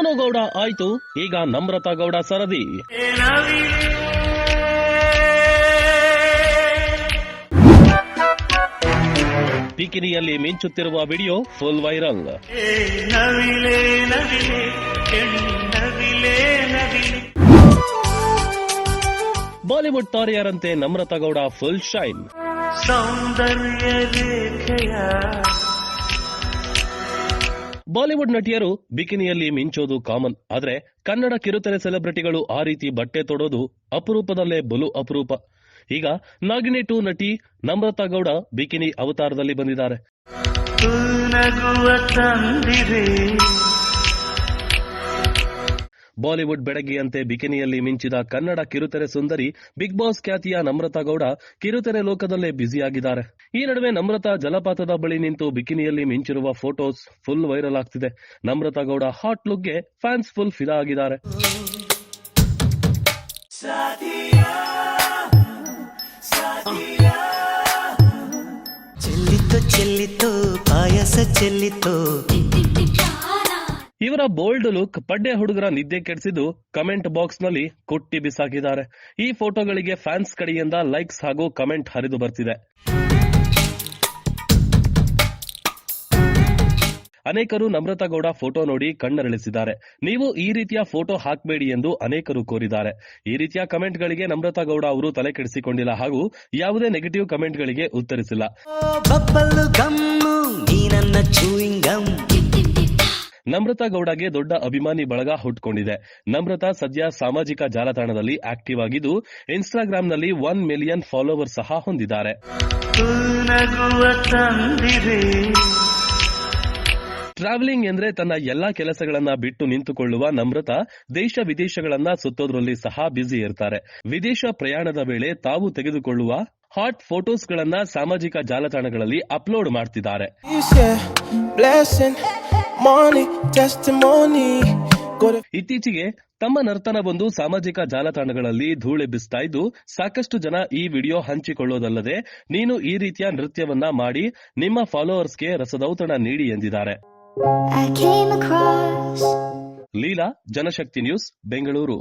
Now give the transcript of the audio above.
ಸೋನು ಗೌಡ ಆಯ್ತು, ಈಗ ನಮ್ರತಾ ಗೌಡ ಸರದಿ. ಬಿಕಿನಿಯಲ್ಲಿ ಮಿಂಚುತ್ತಿರುವ ವಿಡಿಯೋ ಫುಲ್ ವೈರಲ್. ಬಾಲಿವುಡ್ ತಾರೆಯರಂತೆ ನಮ್ರತಾ ಗೌಡ ಫುಲ್ ಶೈನ್. ಬಾಲಿವುಡ್ ನಟಿಯರು ಬಿಕಿನಿಯಲ್ಲಿ ಮಿಂಚೋದು ಕಾಮನ್, ಆದ್ರೆ ಕನ್ನಡ ಕಿರುತೆರೆ ಸೆಲೆಬ್ರಿಟಿಗಳು ಆ ರೀತಿ ಬಟ್ಟೆ ತೊಡೋದು ಅಪರೂಪದಲ್ಲೇ ಬಲು ಅಪರೂಪ. ಈಗ ನಾಗಿನಿ 2 ನಟಿ ನಮ್ರತಾ ಗೌಡ ಬಿಕಿನಿ ಅವತಾರದಲ್ಲಿ ಬಂದಿದ್ದಾರೆ. ಬಾಲಿವುಡ್ ಬೆಡಗಿಯಂತೆ ಬಿಕಿನಿಯಲ್ಲಿ ಮಿಂಚಿದ ಕನ್ನಡ ಕಿರುತೆರೆ ಸುಂದರಿ ಬಿಗ್ ಬಾಸ್ ಖ್ಯಾತಿಯ ನಮ್ರತಾ ಗೌಡ ಕಿರುತೆರೆ ಲೋಕದಲ್ಲೇ ಬ್ಯುಸಿಯಾಗಿದ್ದಾರೆ. ಈ ನಡುವೆ ನಮ್ರತಾ ಜಲಪಾತದ ಬಳಿ ನಿಂತು ಬಿಕಿನಿಯಲ್ಲಿ ಮಿಂಚಿರುವ ಫೋಟೋಸ್ ಫುಲ್ ವೈರಲ್ ಆಗ್ತಿದೆ. ನಮ್ರತಾ ಗೌಡ ಹಾಟ್ ಲುಕ್ಗೆ ಫ್ಯಾನ್ಸ್ ಫುಲ್ ಫಿದಾ ಆಗಿದ್ದಾರೆ. ಇವರ ಬೋಲ್ಡ್ ಲುಕ್ ಪಡ್ಡೆ ಹುಡುಗರ ನಿದ್ದೆ ಕೆಡಿಸಿದ್ದು ಕಮೆಂಟ್ ಬಾಕ್ಸ್ ನಲ್ಲಿ ಕುಟ್ಟಿ ಬಿಸಾಕಿದ್ದಾರೆ. ಈ ಫೋಟೋಗಳಿಗೆ ಫ್ಯಾನ್ಸ್ ಕಡೆಯಿಂದ ಲೈಕ್ಸ್ ಹಾಗೂ ಕಮೆಂಟ್ ಹರಿದು ಬರ್ತಿದೆ. ಅನೇಕರು ನಮ್ರತಾ ಗೌಡ ಫೋಟೋ ನೋಡಿ ಕಣ್ಣರಳಿಸಿದ್ದಾರೆ. ನೀವು ಈ ರೀತಿಯ ಫೋಟೋ ಹಾಕಬೇಡಿ ಎಂದು ಅನೇಕರು ಕೋರಿದ್ದಾರೆ. ಈ ರೀತಿಯ ಕಮೆಂಟ್ಗಳಿಗೆ ನಮ್ರತಾ ಗೌಡ ಅವರು ತಲೆ ಕೆಡಿಸಿಕೊಂಡಿಲ್ಲ ಹಾಗೂ ಯಾವುದೇ ನೆಗೆಟಿವ್ ಕಮೆಂಟ್ಗಳಿಗೆ ಉತ್ತರಿಸಿಲ್ಲ. ನಮ್ರತಾ ಗೌಡಗೆ ದೊಡ್ಡ ಅಭಿಮಾನಿ ಬಳಗ ಹುಟ್ಟುಕೊಂಡಿದೆ. ನಮ್ರತಾ ಸದ್ಯ ಸಾಮಾಜಿಕ ಜಾಲತಾಣದಲ್ಲಿ ಆಕ್ಟಿವ್ ಆಗಿದ್ದು ಇನ್ಸ್ಟಾಗ್ರಾಂನಲ್ಲಿ 1 ಮಿಲಿಯನ್ ಫಾಲೋವರ್ ಸಹ ಹೊಂದಿದ್ದಾರೆ. ಟ್ರಾವೆಲಿಂಗ್ ಎಂದ್ರೆ ತನ್ನ ಎಲ್ಲಾ ಕೆಲಸಗಳನ್ನ ಬಿಟ್ಟು ನಿಂತುಕೊಳ್ಳುವ ನಮ್ರತಾ ದೇಶ ವಿದೇಶಗಳನ್ನ ಸುತ್ತೋದ್ರಲ್ಲಿ ಸಹ ಬ್ಯುಸಿ ಇರ್ತಾರೆ. ವಿದೇಶ ಪ್ರಯಾಣದ ವೇಳೆ ತಾವು ತೆಗೆದುಕೊಳ್ಳುವ ಹಾಟ್ ಫೋಟೋಸ್ಗಳನ್ನ ಸಾಮಾಜಿಕ ಜಾಲತಾಣಗಳಲ್ಲಿ ಅಪ್ಲೋಡ್ ಮಾಡ್ತಿದ್ದಾರೆ. ಇತ್ತೀಚೆಗೆ ತಮ್ಮ ನರ್ತನವೊಂದು ಸಾಮಾಜಿಕ ಜಾಲತಾಣಗಳಲ್ಲಿ ಧೂಳೆಬ್ಬಿಸ್ತಾ ಇದ್ದು ಸಾಕಷ್ಟು ಜನ ಈ ವಿಡಿಯೋ ಹಂಚಿಕೊಳ್ಳೋದಲ್ಲದೆ ನೀನು ಈ ರೀತಿಯ ನೃತ್ಯವನ್ನ ಮಾಡಿ ನಿಮ್ಮ ಫಾಲೋವರ್ಸ್ಗೆ ರಸದೌತಣ ನೀಡಿ ಎಂದಿದ್ದಾರೆ. ಲೀಲಾ, ಜನಶಕ್ತಿ ನ್ಯೂಸ್, ಬೆಂಗಳೂರು.